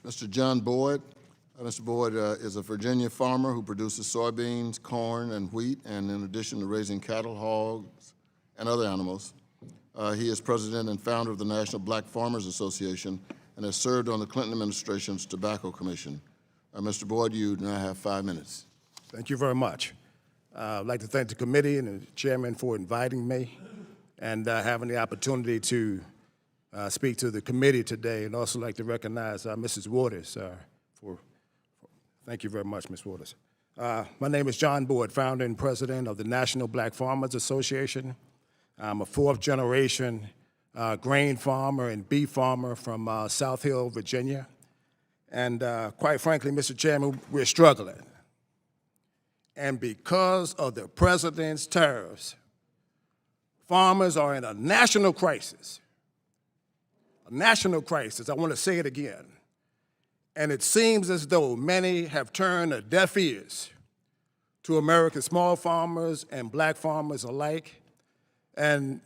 Mr. John Boyd. Mr. Boyd is a Virginia farmer who produces soybeans, corn, and wheat, and in addition to raising cattle, hogs, and other animals, he is president and founder of the National Black Farmers Association and has served on the Clinton administration's Tobacco Commission. Mr. Boyd, you now have 5 minutes. Thank you very much. I'd like to thank the committee and the chairman for inviting me and having the opportunity to speak to the committee today, and also like to recognize Mrs. Waters thank you very much, Ms. Waters. My name is John Boyd, founder and president of the National Black Farmers Association. I'm a fourth generation grain farmer and beef farmer from South Hill, Virginia. And quite frankly, Mr. Chairman, we're struggling. And because of the president's tariffs, farmers are in a national crisis. A national crisis, I want to say it again. And it seems as though many have turned a deaf ears to American small farmers and black farmers alike. And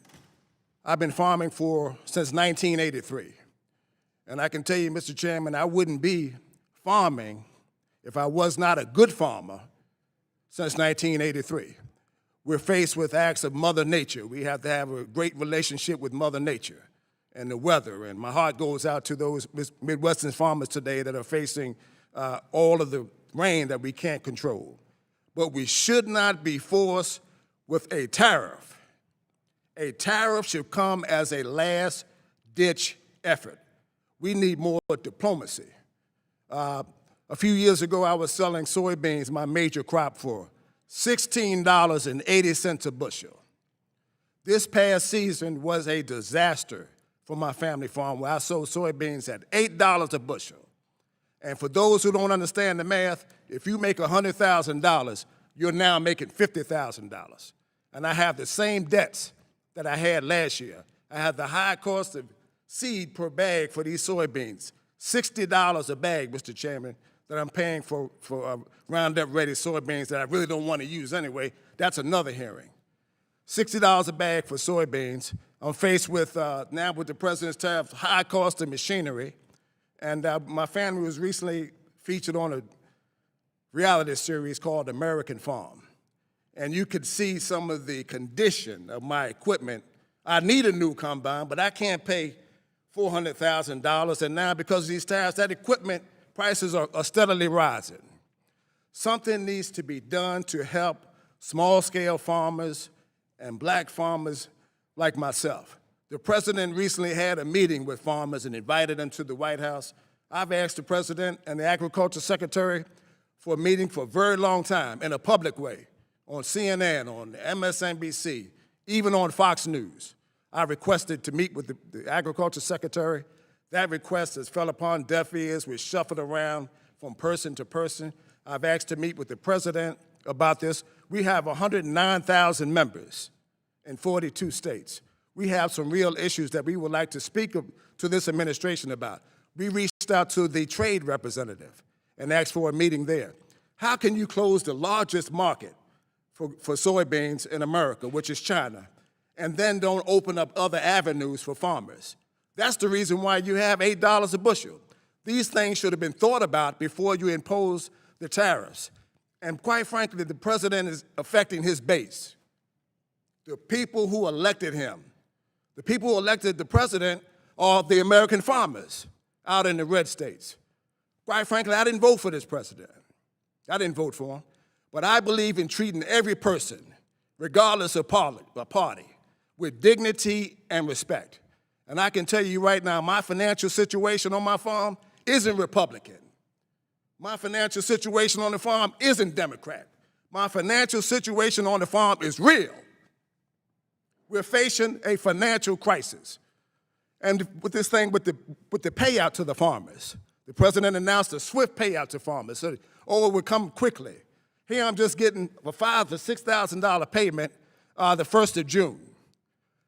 I've been farming since 1983. And I can tell you, Mr. Chairman, I wouldn't be farming if I was not a good farmer since 1983. We're faced with acts of Mother Nature. We have to have a great relationship with Mother Nature and the weather. And my heart goes out to those Midwestern farmers today that are facing all of the rain that we can't control. But we should not be forced with a tariff. A tariff should come as a last-ditch effort. We need more diplomacy. A few years ago, I was selling soybeans, my major crop, for $16.80 a bushel. This past season was a disaster for my family farm, where I sold soybeans at $8 a bushel. And for those who don't understand the math, if you make $100,000, you're now making $50,000. And I have the same debts that I had last year. I have the high cost of seed per bag for these soybeans, $60 a bag, Mr. Chairman, that I'm paying for Roundup Ready soybeans that I really don't want to use anyway. That's another hearing. $60 a bag for soybeans. I'm faced with, now with the president's tariff, high cost of machinery. And my family was recently featured on a reality series called American Farm. And you could see some of the condition of my equipment. I need a new combine, but I can't pay $400,000. And now because of these tariffs, that equipment prices are steadily rising. Something needs to be done to help small-scale farmers and black farmers like myself. The president recently had a meeting with farmers and invited them to the White House. I've asked the president and the agriculture secretary for a meeting for a very long time in a public way, on CNN, on MSNBC, even on Fox News. I requested to meet with the agriculture secretary. That request has fell upon deaf ears. We're shuffled around from person to person. I've asked to meet with the president about this. We have 109,000 members in 42 states. We have some real issues that we would like to speak to this administration about. We reached out to the trade representative and asked for a meeting there. How can you close the largest market for soybeans in America, which is China, and then don't open up other avenues for farmers? That's the reason why you have $8 a bushel. These things should have been thought about before you impose the tariffs. And quite frankly, the president is affecting his base. The people who elected him, the people who elected the president are the American farmers out in the red states. Quite frankly, I didn't vote for this president. I didn't vote for him. But I believe in treating every person, regardless of party, with dignity and respect. And I can tell you right now, my financial situation on my farm isn't Republican. My financial situation on the farm isn't Democrat. My financial situation on the farm is real. We're facing a financial crisis. And with this thing, with the payout to the farmers, the president announced a swift payout to farmers, so it would come quickly. Here I'm just getting a $5,000 to $6,000 payment the 1st of June.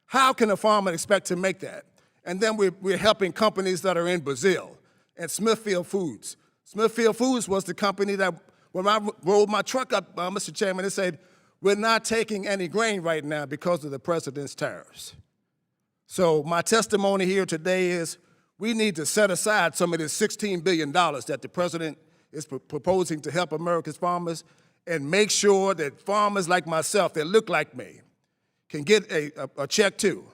How can a farmer expect to make that? And then we're helping companies that are in Brazil and Smithfield Foods. Smithfield Foods was the company that, when I rolled my truck up, Mr. Chairman, it said, we're not taking any grain right now because of the president's tariffs. So my testimony here today is we need to set aside some of this $16 billion that the president is proposing to help America's farmers and make sure that farmers like myself that look like me can get a check too.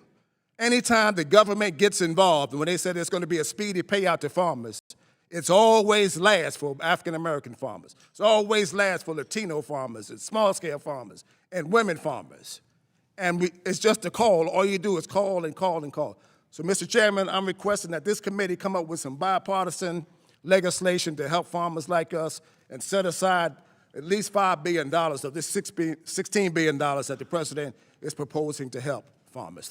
Anytime the government gets involved, when they say there's going to be a speedy payout to farmers, it's always last for African-American farmers. It's always last for Latino farmers and small-scale farmers and women farmers. And it's just a call. All you do is call and call and call. So, Mr. Chairman, I'm requesting that this committee come up with some bipartisan legislation to help farmers like us and set aside at least $5 billion of this $16 billion that the president is proposing to help farmers.